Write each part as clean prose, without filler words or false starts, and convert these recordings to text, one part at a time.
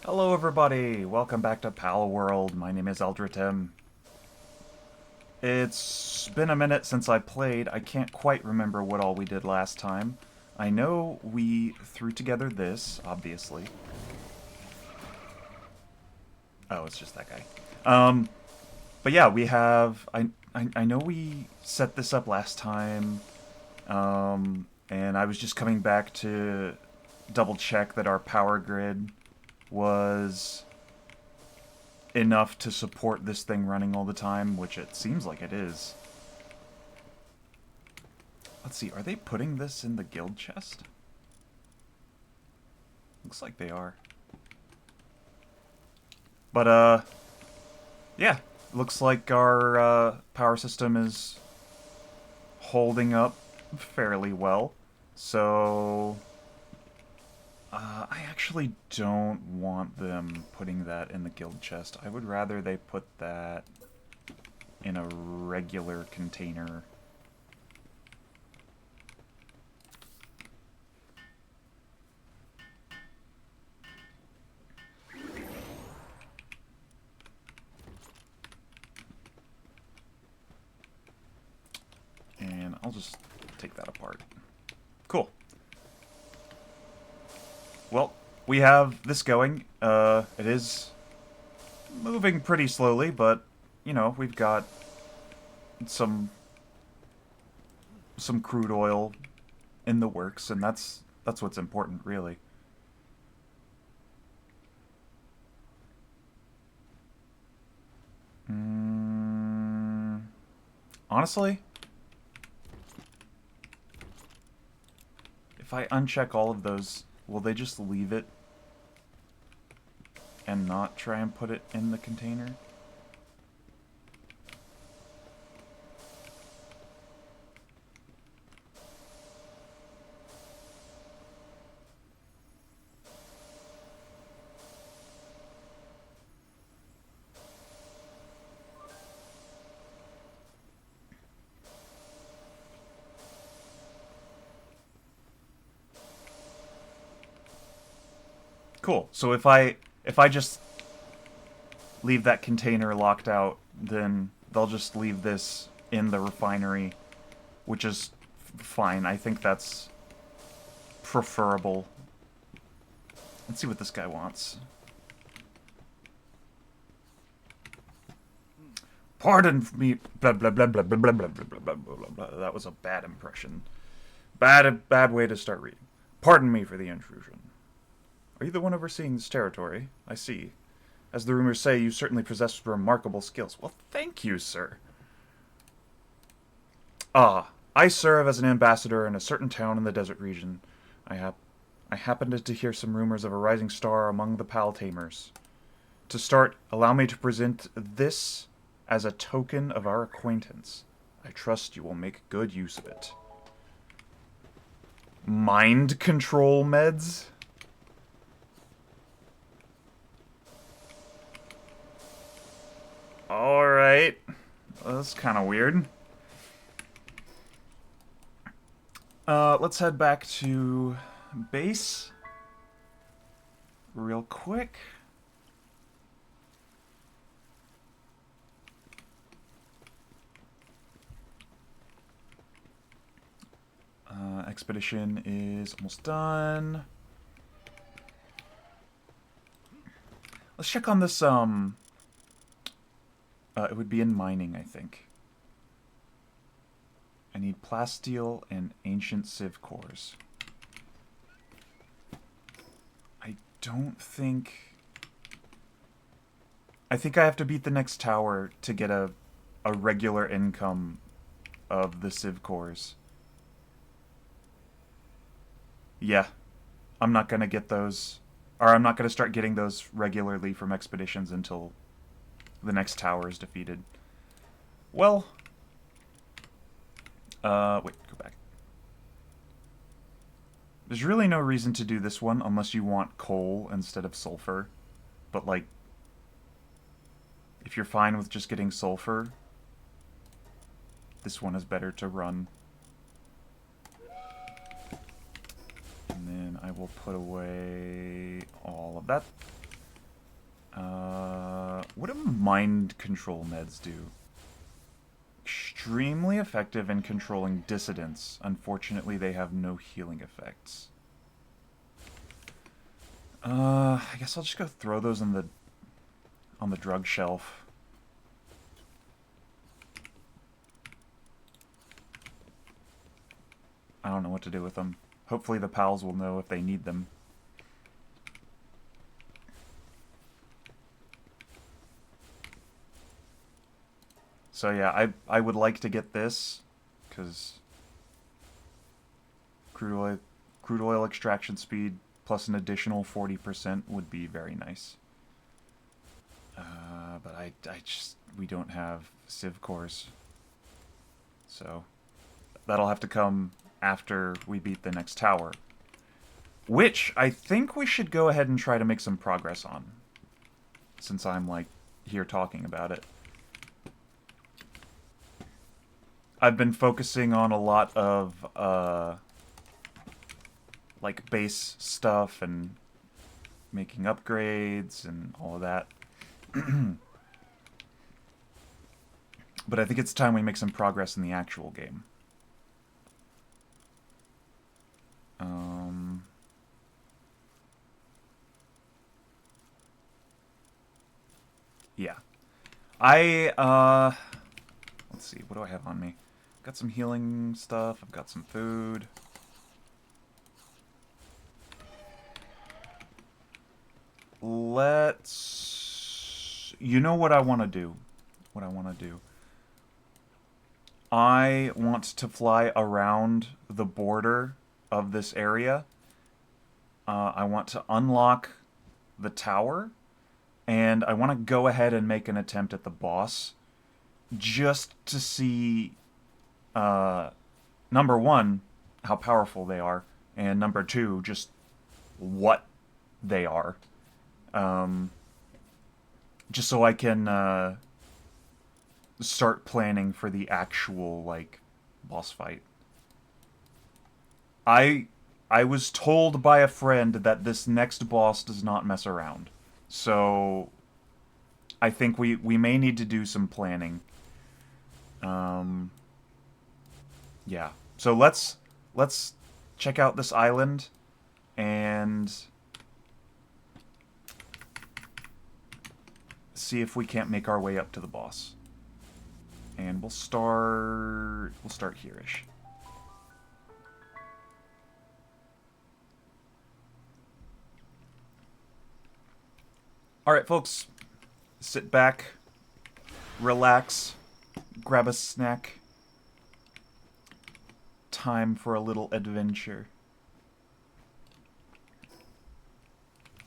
Hello everybody, welcome back to Palworld. My name is Eldritim. It's been a minute since I played. I can't quite remember what all we did last time. I know we threw together this, obviously. Oh, it's just that guy. But yeah, we have... I know we set this up last time, and I was just coming back to double check that our power grid was enough to support this thing running all the time, which it seems like it is. Let's see, are they putting this in the guild chest? Looks like they are. But, yeah. Looks like our power system is holding up fairly well. So, I actually don't want them putting that in the guild chest. I would rather they put that in a regular container. And I'll just take that apart. Cool. Well, we have this going. It is moving pretty slowly, but, you know, we've got some crude oil in the works, and that's what's important, really. Honestly, if I uncheck all of those, will they just leave it and not try and put it in the container? Cool. So if I just leave that container locked out, then they'll just leave this in the refinery, which is fine. I think that's preferable. Let's see what this guy wants. Pardon me. Blah blah blah blah blah blah blah blah blah blah blah. That was a bad impression. Bad way to start reading. Pardon me for the intrusion. Are you the one overseeing this territory? I see. As the rumors say, you certainly possess remarkable skills. Well, thank you, sir. Ah, I serve as an ambassador in a certain town in the desert region. I happened to hear some rumors of a rising star among the Pal Tamers. To start, allow me to present this as a token of our acquaintance. I trust you will make good use of it. Mind control meds? Alright. That's kind of weird. Let's head back to base real quick. Expedition is almost done. Let's check on this, it would be in mining, I think. I need plasteel and ancient sieve cores. I don't think... I think I have to beat the next tower to get a regular income of the sieve cores. Yeah. I'm not gonna get those... Or I'm not gonna start getting those regularly from expeditions until the next tower is defeated. Well... wait, go back. There's really no reason to do this one unless you want coal instead of sulfur. But, like, if you're fine with just getting sulfur, this one is better to run. And then I will put away all of that. What do mind control meds do? Extremely effective in controlling dissidents. Unfortunately, they have no healing effects. I guess I'll just go throw those on the drug shelf. I don't know what to do with them. Hopefully the pals will know if they need them. So yeah, I would like to get this, because crude oil extraction speed plus an additional 40% would be very nice. But we don't have civ cores. So that'll have to come after we beat the next tower. Which I think we should go ahead and try to make some progress on, since I'm, like, here talking about it. I've been focusing on a lot of, like, base stuff and making upgrades and all of that. But I think it's time we make some progress in the actual game. Yeah. Let's see, what do I have on me? Got some healing stuff, I've got some food. You know what I want to do? I want to fly around the border of this area. I want to unlock the tower, and I want to go ahead and make an attempt at the boss, just to see, number one, how powerful they are, and number two, just what they are. Just so I can start planning for the actual, like, boss fight. I was told by a friend that this next boss does not mess around. So I think we may need to do some planning. Yeah. So let's check out this island and see if we can't make our way up to the boss. And we'll start here-ish. Alright, folks. Sit back, relax, grab a snack. Time for a little adventure.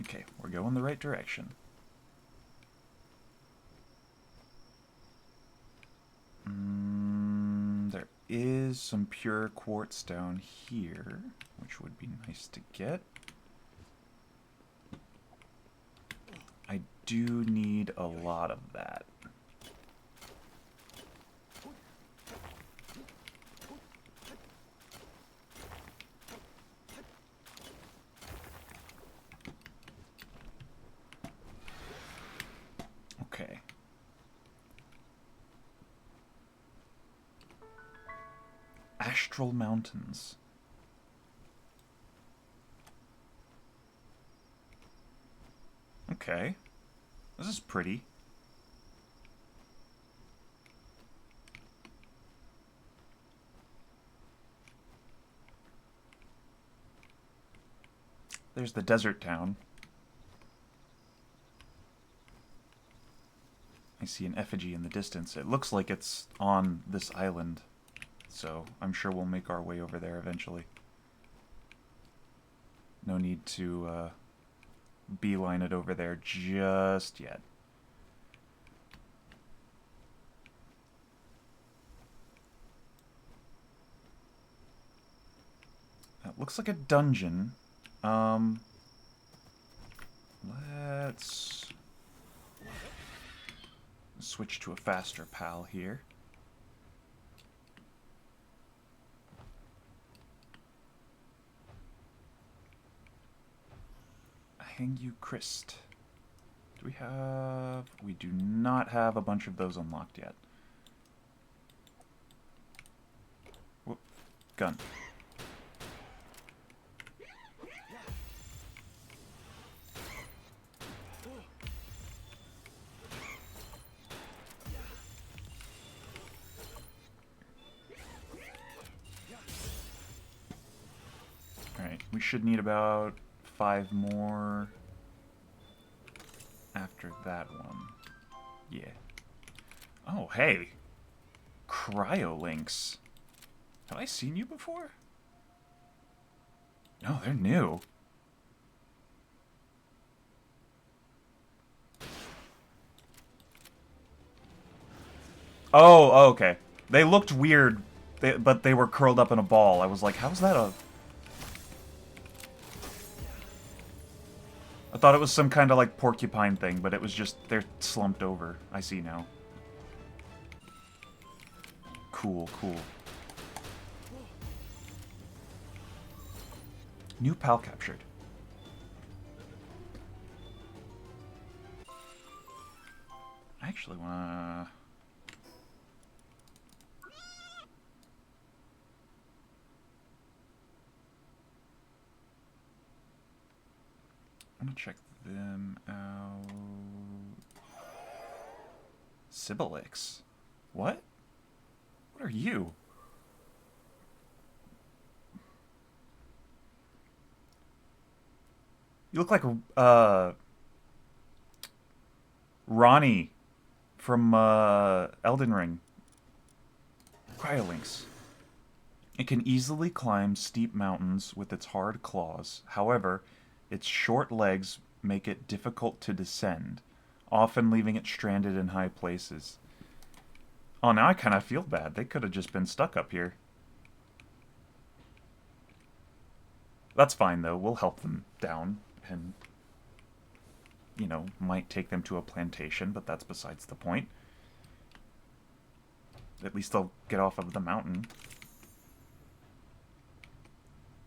Okay, we're going the right direction. There is some pure quartz down here, which would be nice to get. I do need a lot of that. Okay. Astral Mountains. Okay. This is pretty. There's the desert town. I see an effigy in the distance. It looks like it's on this island. So I'm sure we'll make our way over there eventually. No need to beeline it over there just yet. That looks like a dungeon. Let's switch to a faster pal here. Hang you Christ. Do we have... We do not have a bunch of those unlocked yet. Whoop. Gun. Alright, we should need about 5 more after that one. Yeah. Oh, hey! Cryolinks. Have I seen you before? No, they're new. Oh, okay. They looked weird, but they were curled up in a ball. I was like, how's that a... I thought it was some kind of like porcupine thing, but it was just they're slumped over. I see now. Cool, cool. New pal captured. I actually wanna... I want to check them out. Sibilix. What? What are you? You look like Ronnie from Elden Ring. Cryolinks. It can easily climb steep mountains with its hard claws. However, its short legs make it difficult to descend, often leaving it stranded in high places. Oh, now I kind of feel bad. They could have just been stuck up here. That's fine, though. We'll help them down and, you know, might take them to a plantation, but that's besides the point. At least they'll get off of the mountain.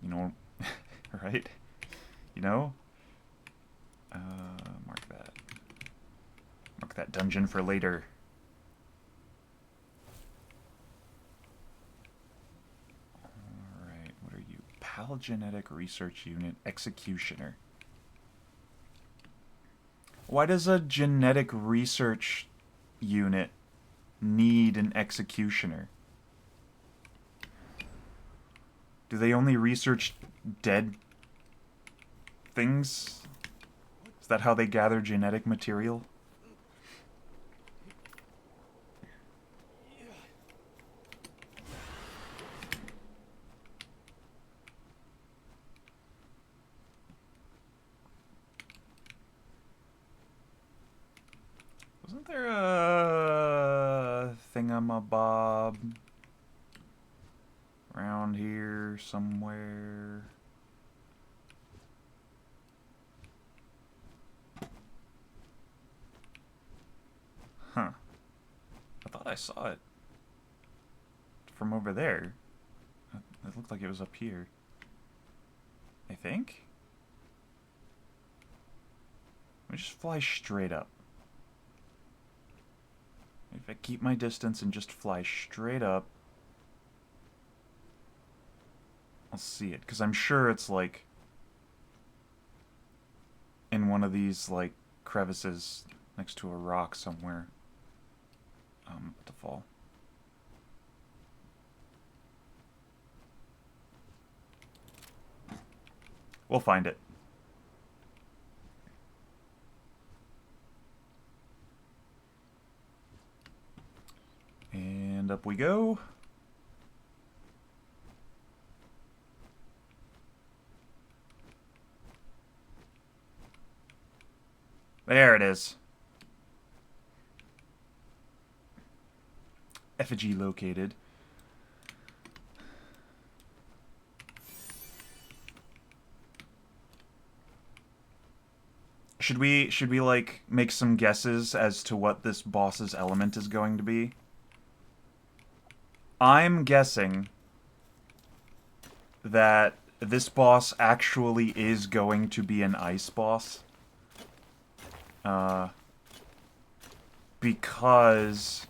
You know, right? You know? Mark that. Mark that dungeon for later. Alright, what are you? Pal Genetic Research Unit Executioner. Why does a genetic research unit need an executioner? Do they only research dead things? Is that how they gather genetic material? Wasn't there a thingamabob around here somewhere? Huh. I thought I saw it from over there. It looked like it was up here. I think? Let me just fly straight up. If I keep my distance and just fly straight up, I'll see it. Because I'm sure it's like in one of these like crevices next to a rock somewhere. To fall. We'll find it. And up we go. There it is. Effigy located. Should we like make some guesses as to what this boss's element is going to be? I'm guessing that this boss actually is going to be an ice boss. Uh, because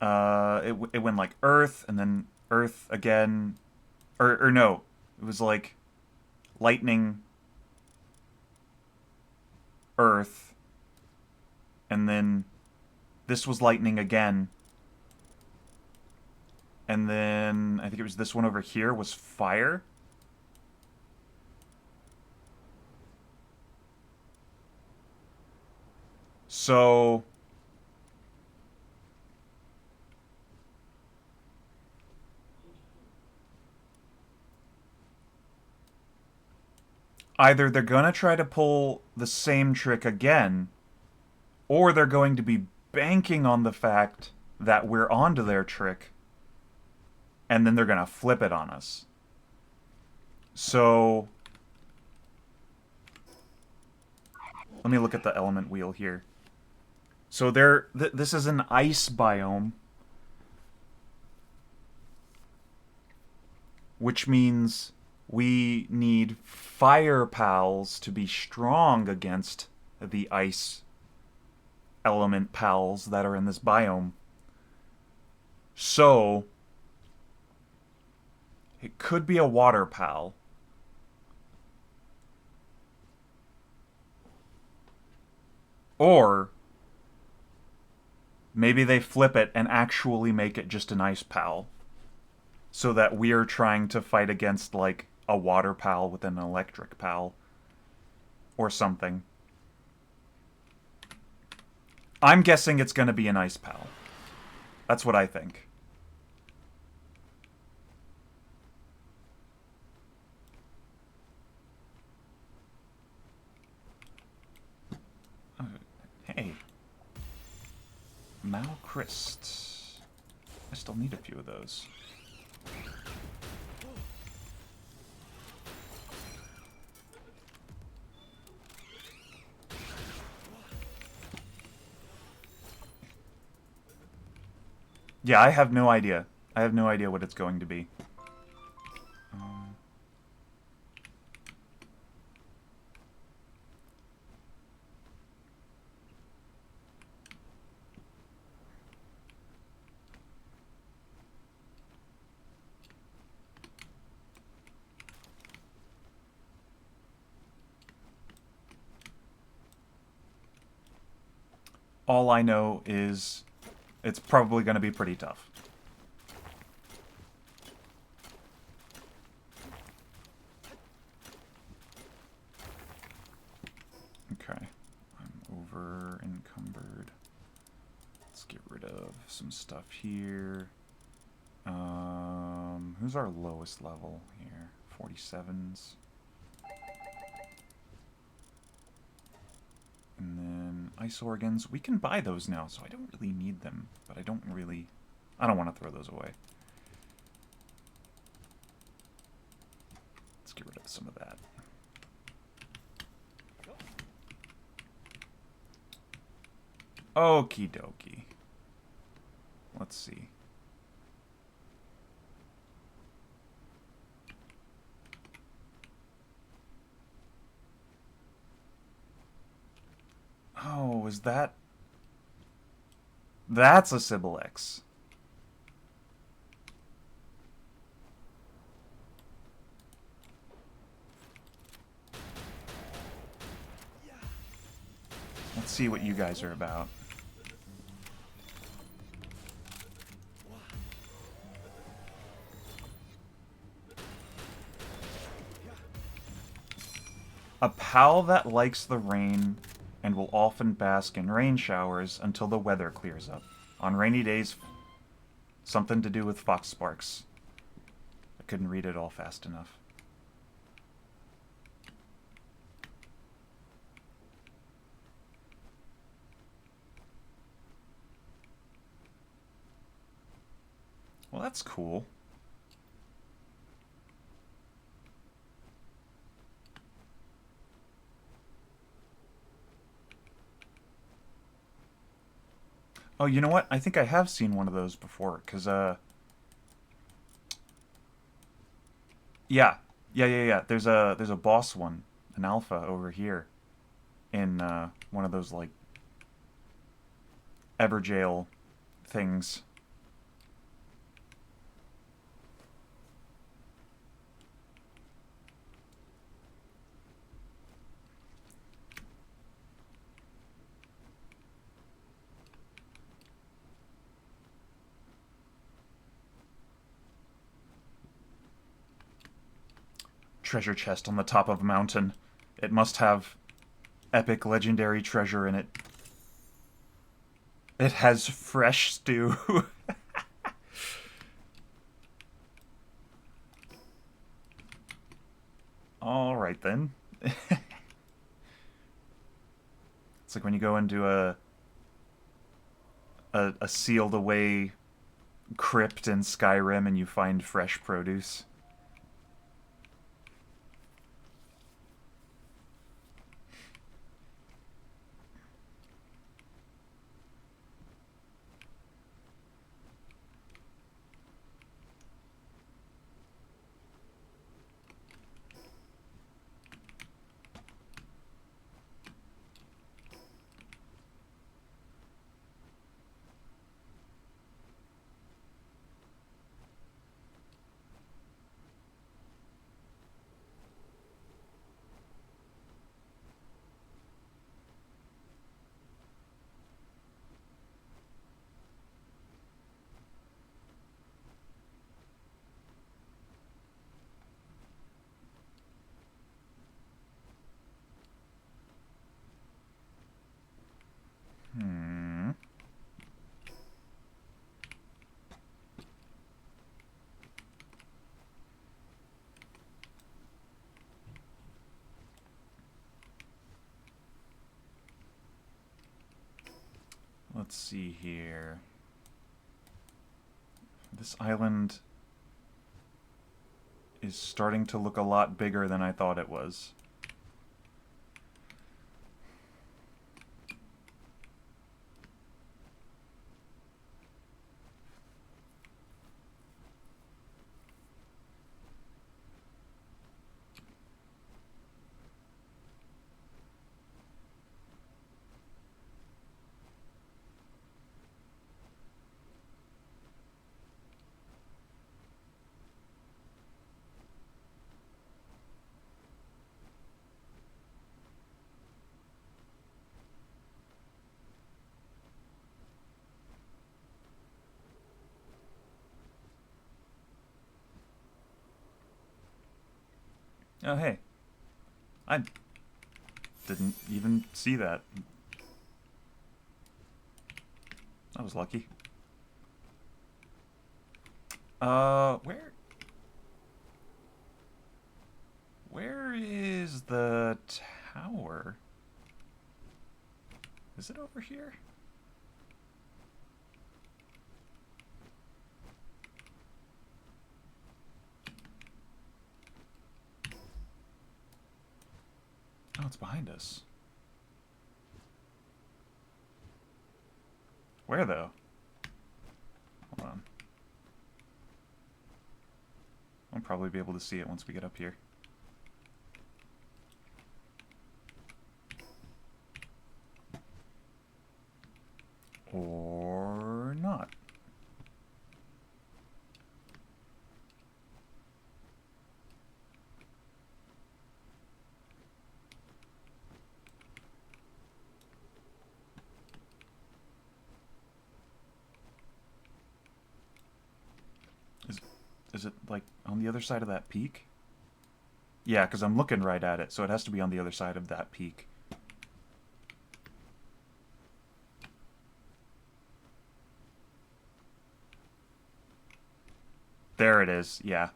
it went like Earth and then Earth again, or no, it was like lightning, Earth, and then this was lightning again, and then I think it was this one over here was fire. So either they're gonna try to pull the same trick again, or they're going to be banking on the fact that we're onto their trick, and then they're gonna flip it on us. So let me look at the element wheel here. So this is an ice biome, which means we need fire pals to be strong against the ice element pals that are in this biome. So it could be a water pal. Or maybe they flip it and actually make it just an ice pal. So that we're trying to fight against, like, a water pal with an electric pal. Or something. I'm guessing it's going to be an ice pal. That's what I think. Hey. Malchrist. I still need a few of those. Yeah, I have no idea. I have no idea what it's going to be. All I know is it's probably going to be pretty tough. Okay. I'm over encumbered. Let's get rid of some stuff here. Who's our lowest level here? 47s. And then ice organs. We can buy those now, so I don't really need them. But I don't want to throw those away. Let's get rid of some of that. Okie dokie. Let's see. Oh, is that... That's a Sybil X. Let's see what you guys are about. A pal that likes the rain and will often bask in rain showers until the weather clears up. On rainy days, something to do with fox sparks. I couldn't read it all fast enough. Well, that's cool. Oh, you know what? I think I have seen one of those before, because, yeah. Yeah. There's a boss one, an alpha over here in one of those like Everjail things. Treasure chest on the top of a mountain. It must have epic legendary treasure in it. It has fresh stew. All right then. It's like when you go into a sealed away crypt in Skyrim and you find fresh produce. Hmm. Let's see here. This island is starting to look a lot bigger than I thought it was. Oh, hey. I didn't even see that. I was lucky. Where? Where is the tower? Is it over here? Oh, it's behind us. Where, though? Hold on. I'll probably be able to see it once we get up here. Or not. Is it, like, on the other side of that peak? Yeah, because I'm looking right at it, so it has to be on the other side of that peak. There it is, yeah.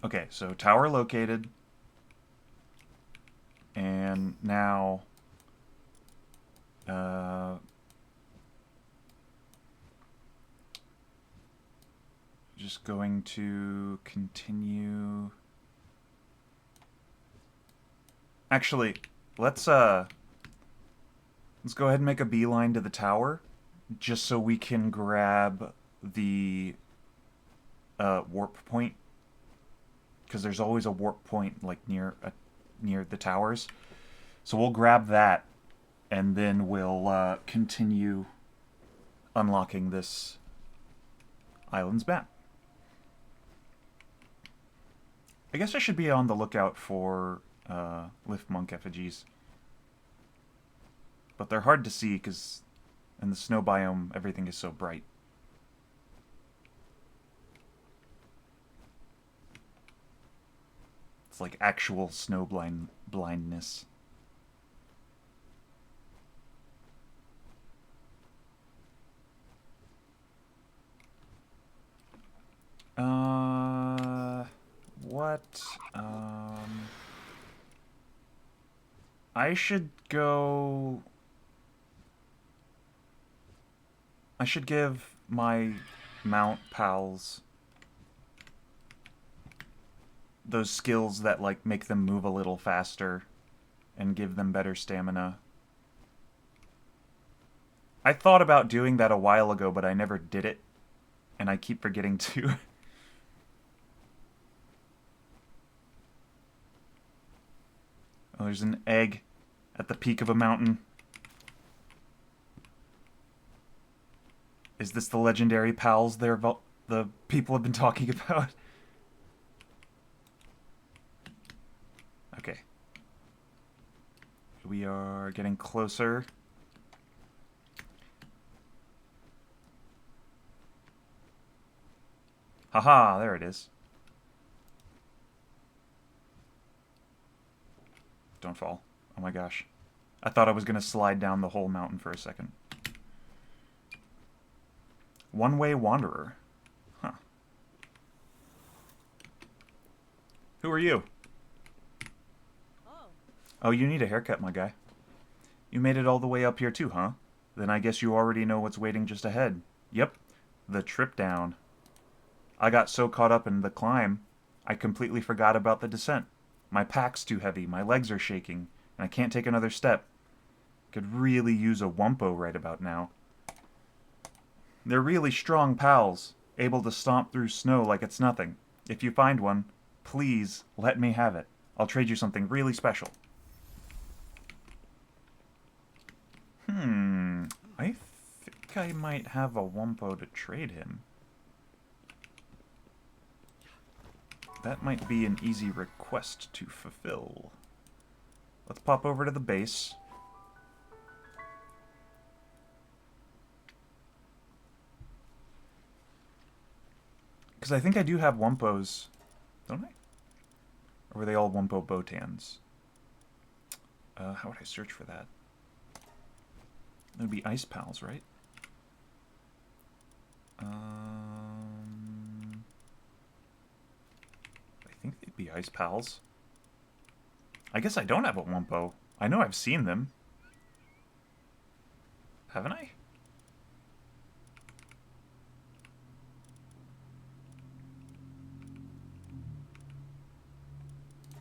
Okay, so tower located. And now... just going to continue... Actually, let's go ahead and make a beeline to the tower, just so we can grab the warp point, because there's always a warp point like near the towers. So we'll grab that, and then we'll continue unlocking this island's map. I guess I should be on the lookout for lift monk effigies, but they're hard to see because in the snow biome everything is so bright. It's like actual snow blindness. What? I should go. I should give my mount pals those skills that like make them move a little faster and give them better stamina. I thought about doing that a while ago, but I never did it, and I keep forgetting to. Oh, there's an egg at the peak of a mountain. Is this the legendary pals the people have been talking about? Okay. We are getting closer. Haha, there it is. Don't fall. Oh my gosh. I thought I was going to slide down the whole mountain for a second. One-way wanderer. Huh. Who are you? Oh, you need a haircut, my guy. You made it all the way up here too, huh? Then I guess you already know what's waiting just ahead. Yep, the trip down. I got so caught up in the climb, I completely forgot about the descent. My pack's too heavy, my legs are shaking, and I can't take another step. Could really use a Wumpo right about now. They're really strong pals, able to stomp through snow like it's nothing. If you find one, please let me have it. I'll trade you something really special. I think I might have a Wumpo to trade him. That might be an easy request to fulfill. Let's pop over to the base. Because I think I do have Wumpos, don't I? Or were they all Wumpo Botans? How would I search for that? It would be Ice Pals, right? I think they'd be Ice Pals. I guess I don't have a Wumpo. I know I've seen them. Haven't I?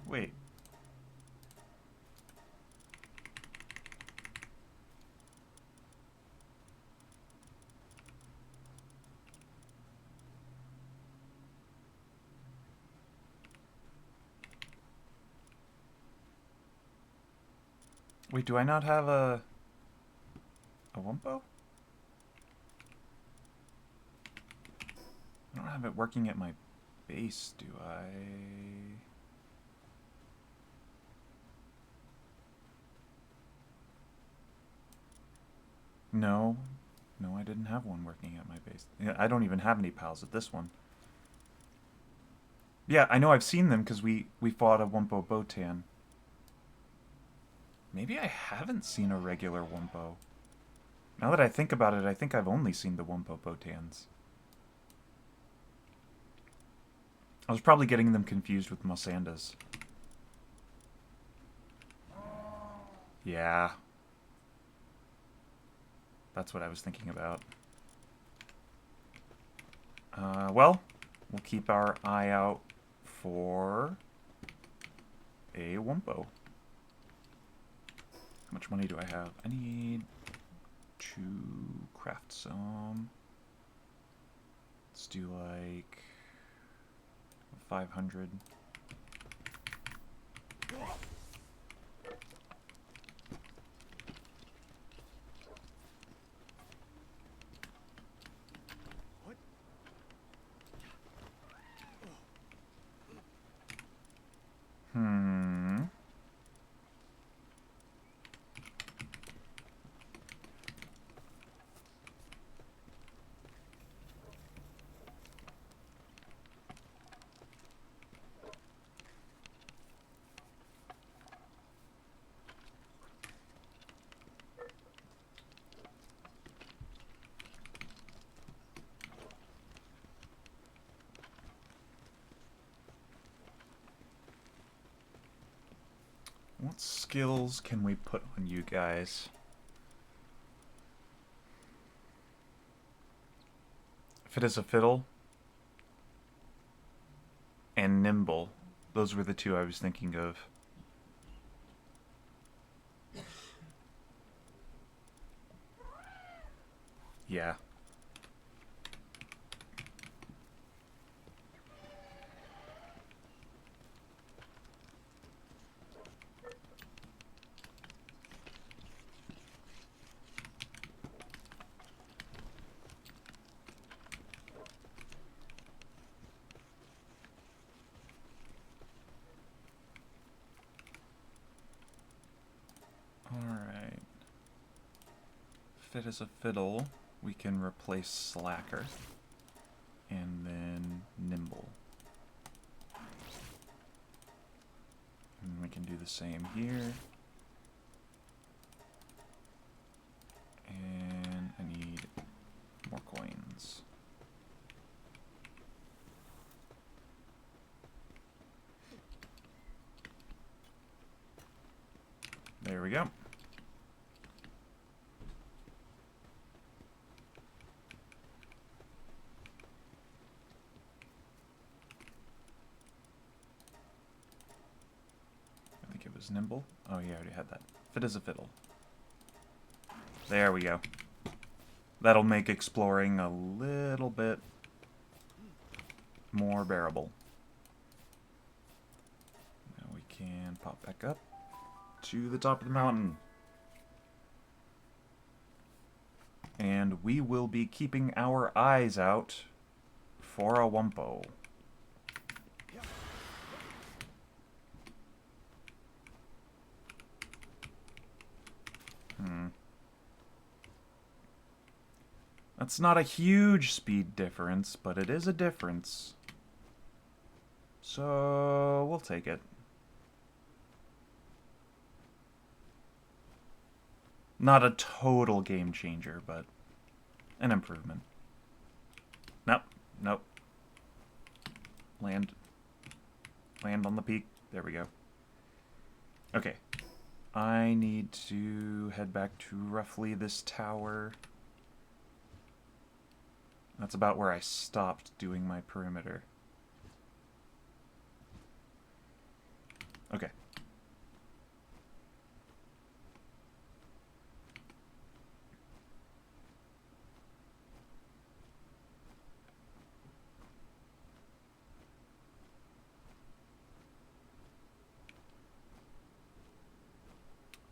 Wait. Wait, do I not have a Wumpo? I don't have it working at my base, do I? No. No, I didn't have one working at my base. Yeah, I don't even have any pals at this one. Yeah, I know I've seen them because we fought a Wumpo Botan. Maybe I haven't seen a regular Wumpo. Now that I think about it, I think I've only seen the Wumpo Botans. I was probably getting them confused with Mosandas. Yeah. That's what I was thinking about. Well, we'll keep our eye out for a Wumpo. How much money do I have? I need to craft some. Let's do like 500. What skills can we put on you guys? Fit as a fiddle and nimble. Those were the two I was thinking of. Yeah. Alright. Fit as a fiddle, we can replace slacker. And then nimble. And we can do the same here. And I need more coins. There we go. I think it was nimble. Oh, yeah, I already had that. Fit as a fiddle. There we go. That'll make exploring a little bit more bearable. Now we can pop back up to the top of the mountain. And we will be keeping our eyes out for a Wumpo. That's not a huge speed difference, but it is a difference. So we'll take it. Not a total game changer, but an improvement. Nope, nope. Land on the peak. There we go. Okay. I need to head back to roughly this tower. That's about where I stopped doing my perimeter. Okay.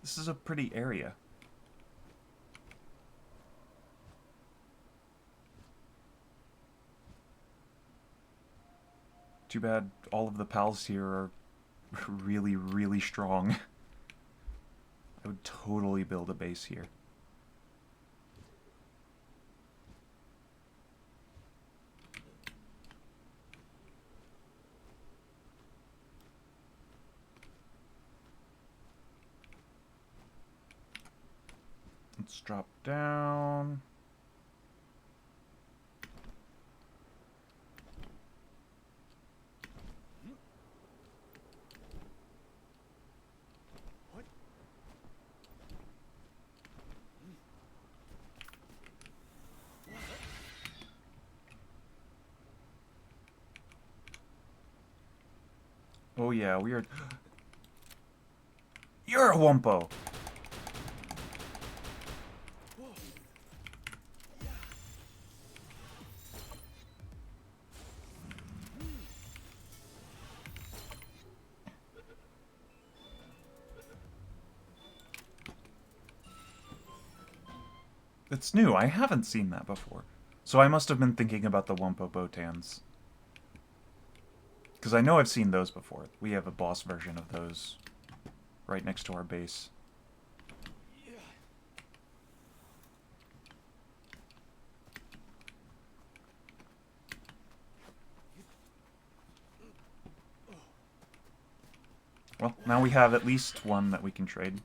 This is a pretty area. Too bad all of the pals here are really, really strong. I would totally build a base here. Let's drop down. Oh yeah, we are... You're a Wumpo! It's new. I haven't seen that before. So I must have been thinking about the Wumpo Botans. Because I know I've seen those before. We have a boss version of those right next to our base. Well, now we have at least one that we can trade.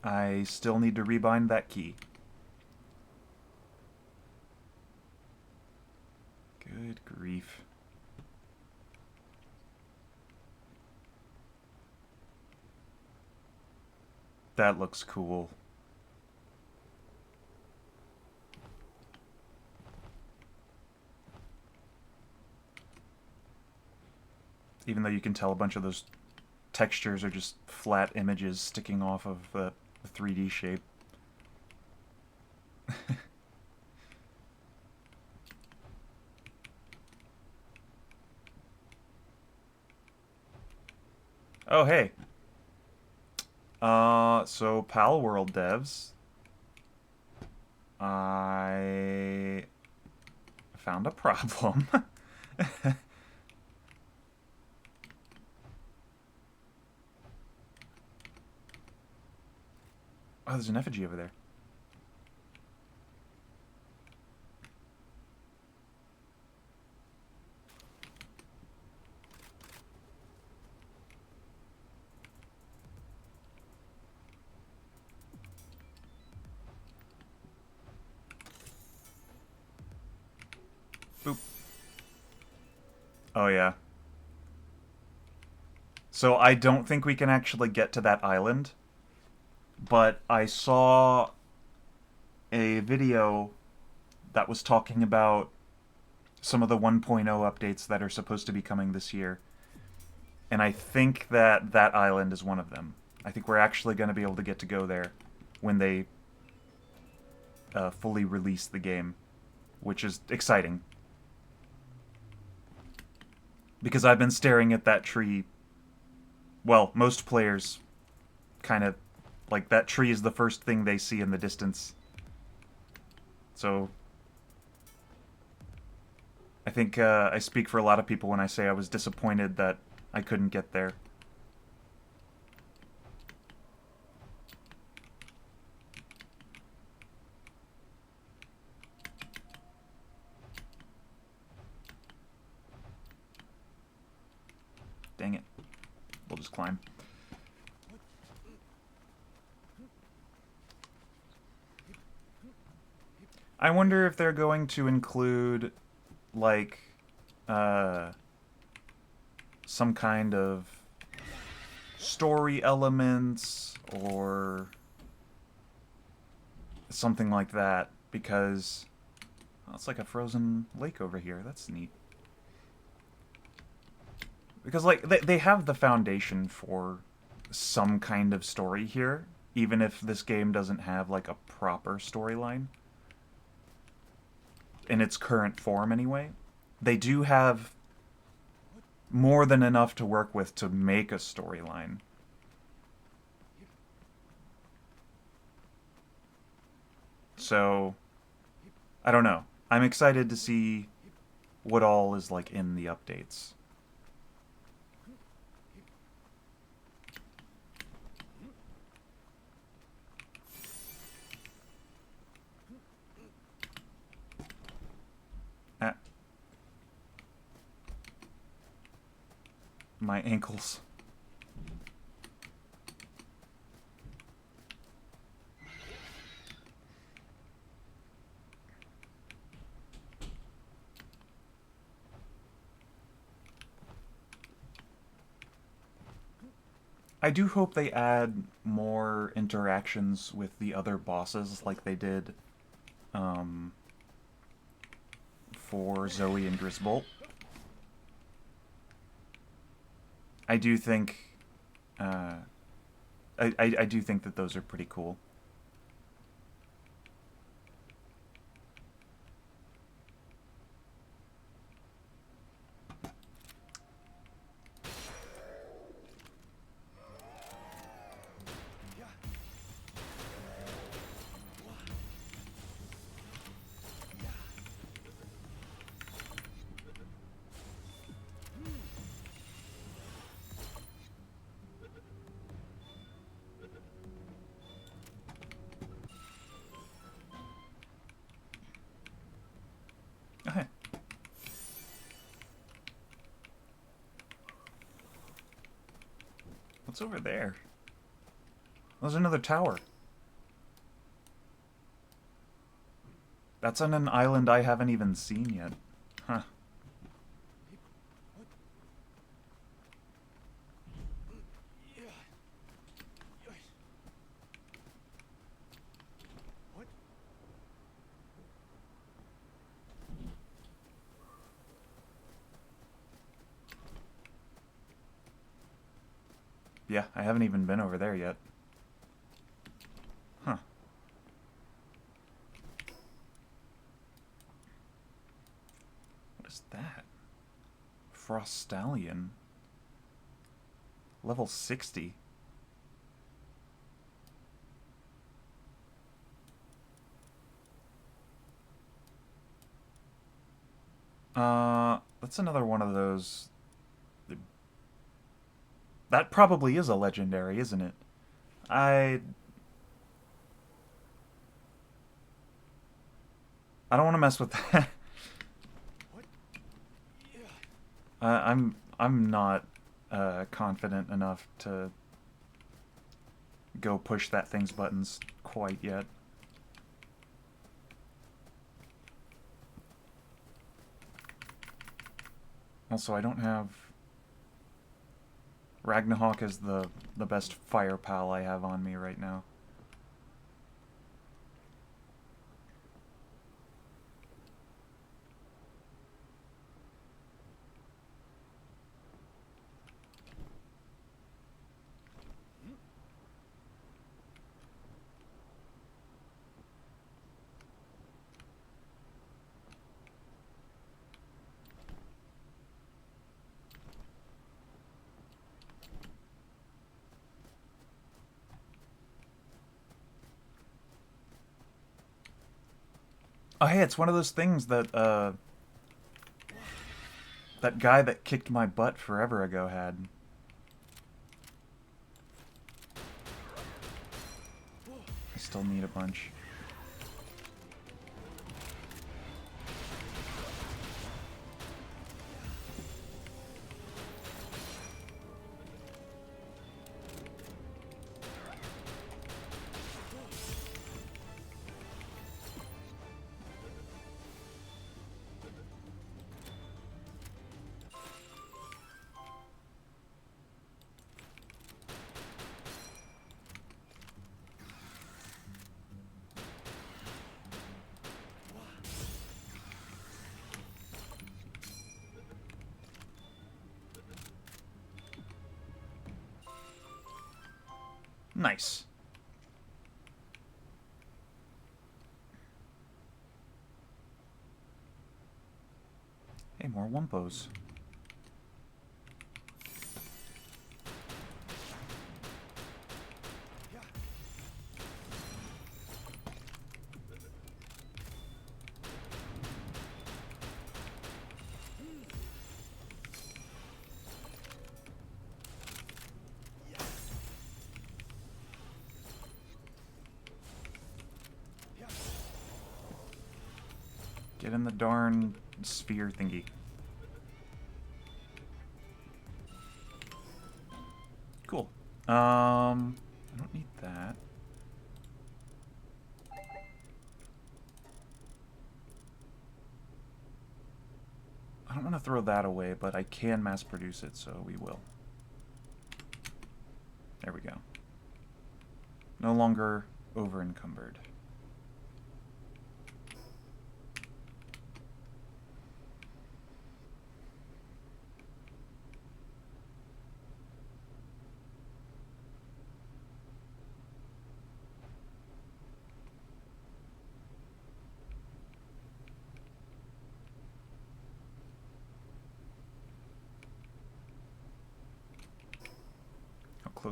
I still need to rebind that key. Good grief. That looks cool. Even though you can tell a bunch of those textures are just flat images sticking off of the 3D shape. Oh, hey. So Palworld devs, I found a problem. Oh, there's an effigy over there. Boop. Oh, yeah. So I don't think we can actually get to that island, but I saw a video that was talking about some of the 1.0 updates that are supposed to be coming this year. And I think that that island is one of them. I think we're actually going to be able to get to go there when they fully release the game, which is exciting. Because I've been staring at that tree. Well, most players kind of, like, that tree is the first thing they see in the distance. So I think I speak for a lot of people when I say I was disappointed that I couldn't get there. Dang it. We'll just climb. I wonder if they're going to include, like, some kind of story elements or something like that, because well, it's like a frozen lake over here. That's neat. Because, like, they have the foundation for some kind of story here, even if this game doesn't have, like, a proper storyline. In its current form, anyway. They do have more than enough to work with to make a storyline. So, I don't know. I'm excited to see what all is, like, in the updates. My ankles. I do hope they add more interactions with the other bosses like they did for Zoe and Grisbolt. I do think I do think that those are pretty cool. Okay. What's over there? There's another tower. That's on an island I haven't even seen yet. Huh. Yeah, I haven't even been over there yet. Huh. What is that? Frost Stallion. Level 60. That's another one of those. That probably is a legendary, isn't it? I I don't want to mess with that. I'm not confident enough to go push that thing's buttons quite yet. Also, I don't have Ragnarok is the best fire pal I have on me right now. Oh hey, it's one of those things that that guy that kicked my butt forever ago had. I still need a bunch. Nice. Hey, more Wumpos. Get in the darn sphere thingy. Cool. I don't need that. I don't want to throw that away, but I can mass produce it, so we will. There we go. No longer over encumbered.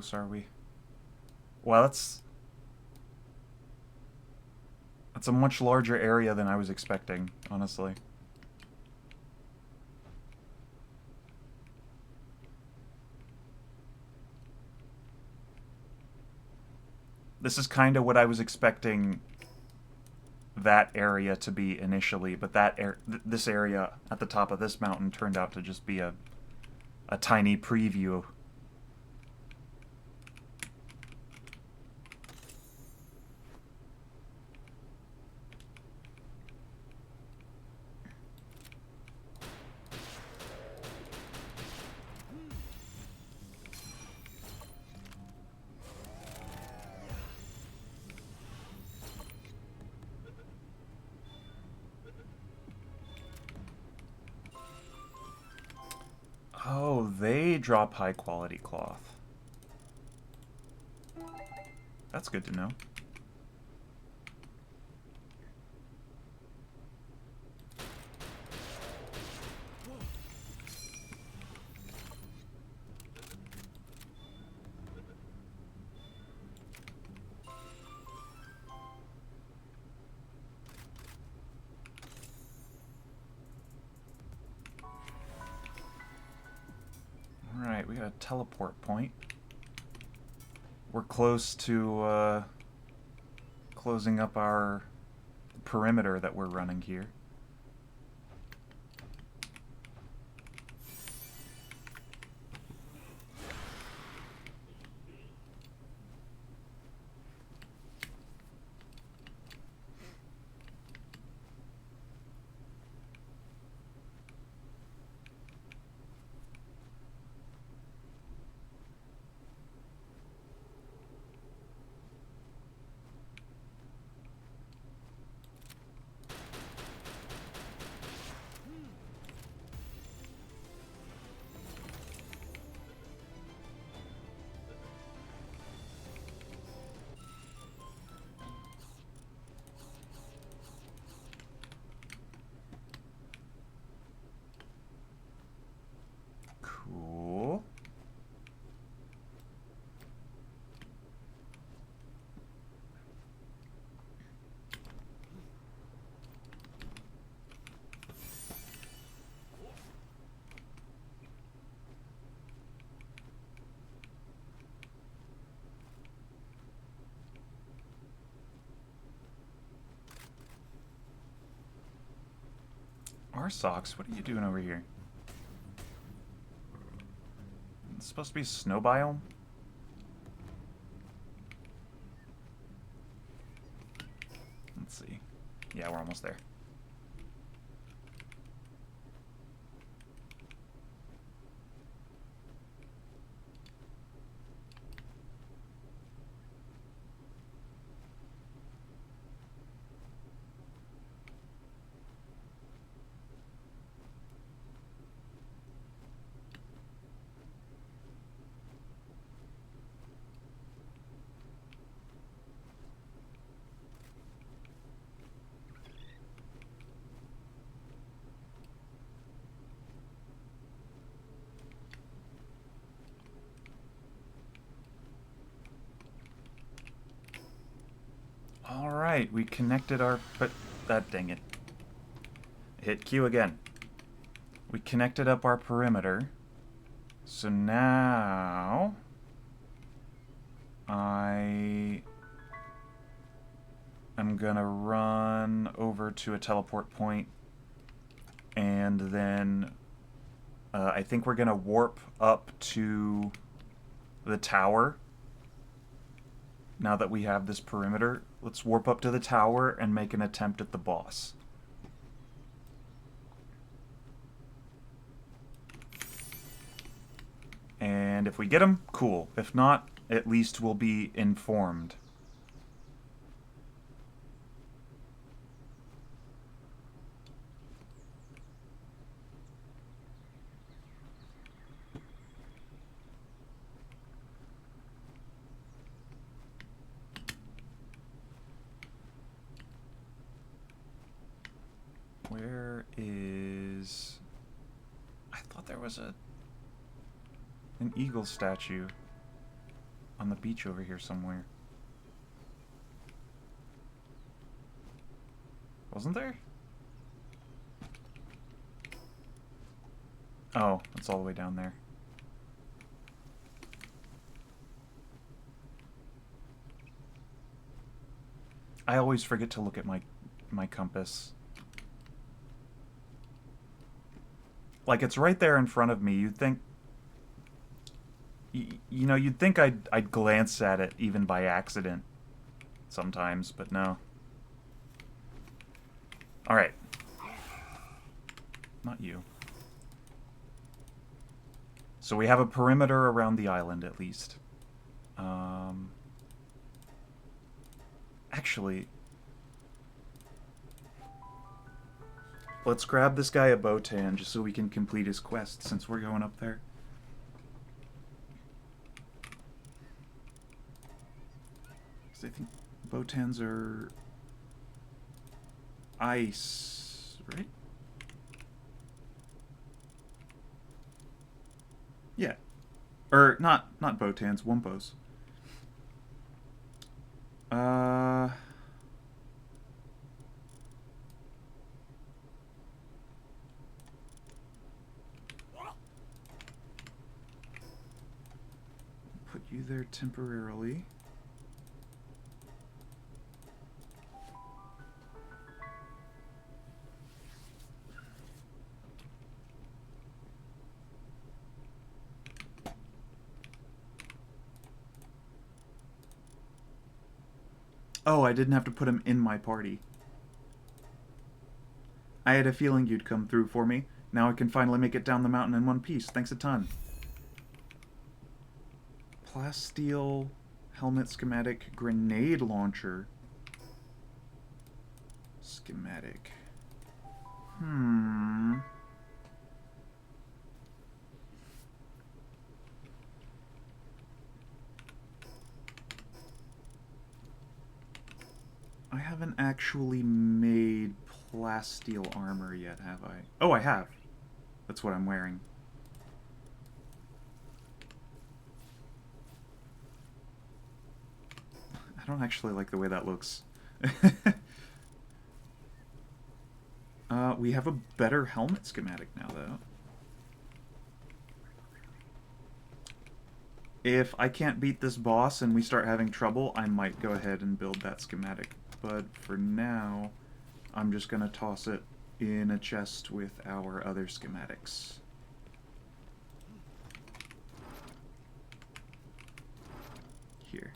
close are we? Well, that's a much larger area than I was expecting, honestly. This is kind of what I was expecting that area to be initially, but this area at the top of this mountain turned out to just be a tiny preview. Oh, they drop high quality cloth. That's good to know. Alright, we got a teleport point. We're close to closing up our perimeter that we're running here. Cool. Socks, what are you doing over here? It's supposed to be a snow biome? Let's see. Yeah, we're almost there. Alright, we connected our... But, dang it. Hit Q again. We connected up our perimeter. So now... I am gonna run over to a teleport point, and then I think we're gonna warp up to the tower. Now that we have this perimeter, let's warp up to the tower and make an attempt at the boss. And if we get him, cool. If not, at least we'll be informed. Where is... I thought there was an eagle statue. on the beach over here somewhere. Wasn't there? Oh, it's all the way down there. I always forget to look at my compass. Like, it's right there in front of me. You'd think... You know, you'd think I'd glance at it even by accident sometimes, but no. Alright. Not you. So we have a perimeter around the island, at least. Actually... Let's grab this guy a Botan just so we can complete his quest since we're going up there. Because I think Botans are ice, right? Yeah. Or not Botans, Wumpos. Put you there temporarily. Oh, I didn't have to put him in my party. I had a feeling you'd come through for me. Now I can finally make it down the mountain in one piece. Thanks a ton. Plasteel, helmet schematic, grenade launcher. Schematic. I haven't actually made plasteel armor yet, have I? Oh, I have. That's what I'm wearing. I don't actually like the way that looks. We have a better helmet schematic now, though. If I can't beat this boss and we start having trouble, I might go ahead and build that schematic. But for now, I'm just going to toss it in a chest with our other schematics. Here.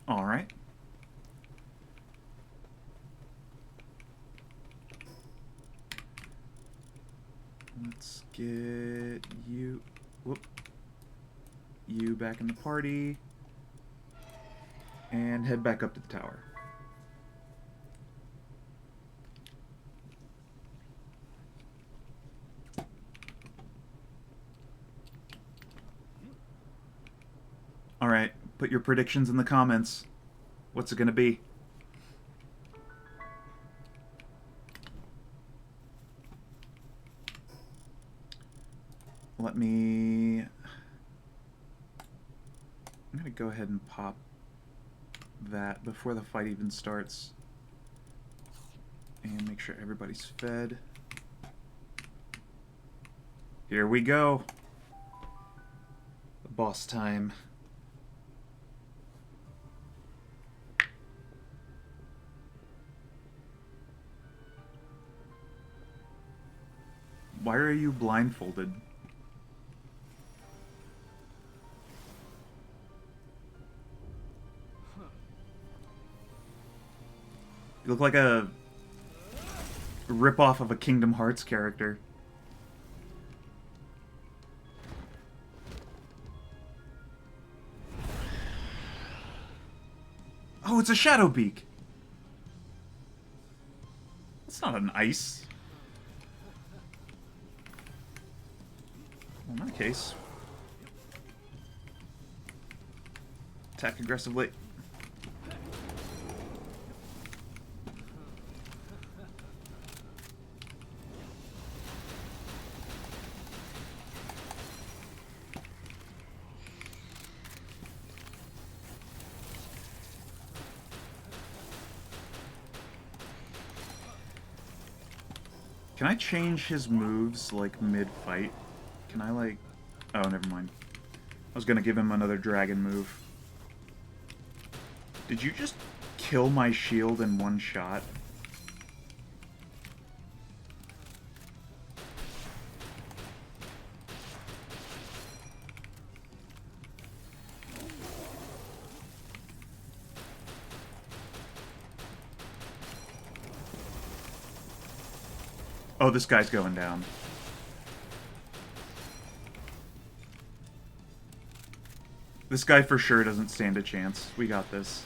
All right. Let's get you... Whoop. You back in the party. And head back up to the tower. Alright, put your predictions in the comments. What's it gonna be? Let me... I'm gonna go ahead and pop that before the fight even starts. And make sure everybody's fed. Here we go. Boss time. Why are you blindfolded? You look like a ripoff of a Kingdom Hearts character. Oh, it's a Shadow Beak! That's not an ice. Well, in that case, Attack aggressively. Can I change his moves, like, mid-fight? Can I, like... Oh, never mind. I was gonna give him another dragon move. Did you just kill my shield in one shot? Oh, this guy's going down. This guy for sure doesn't stand a chance. We got this.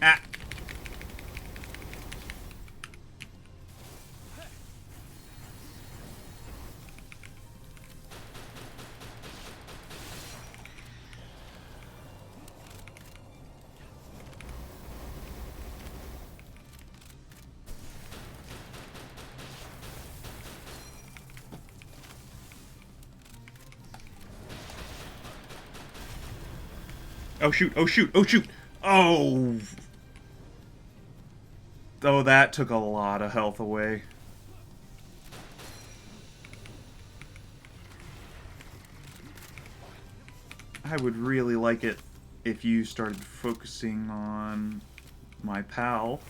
Ah! Oh shoot, oh shoot, oh shoot! Oh! Oh, that took a lot of health away. I would really like it if you started focusing on my pal,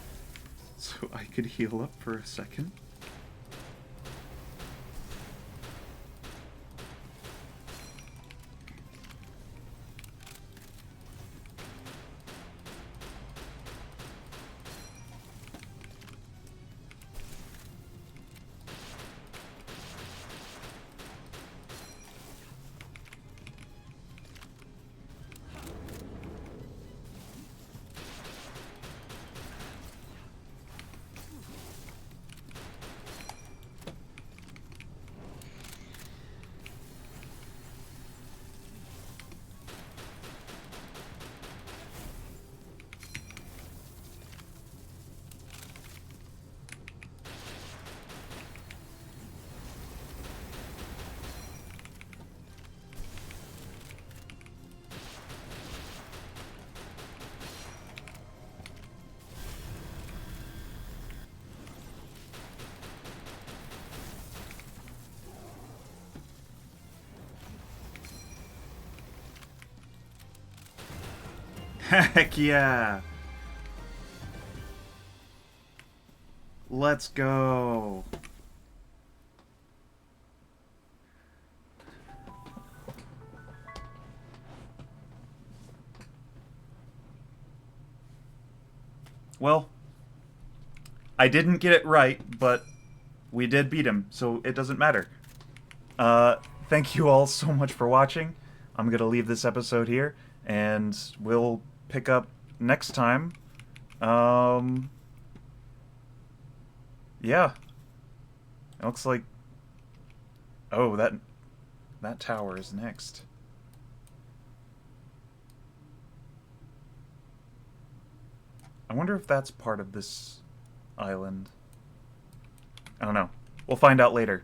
so I could heal up for a second. Heck yeah! Let's go! Well, I didn't get it right, but we did beat him, so it doesn't matter. Thank you all so much for watching. I'm gonna leave this episode here, and we'll pick up next time. Yeah. It looks like... Oh, that tower is next. I wonder if that's part of this island. I don't know. We'll find out later.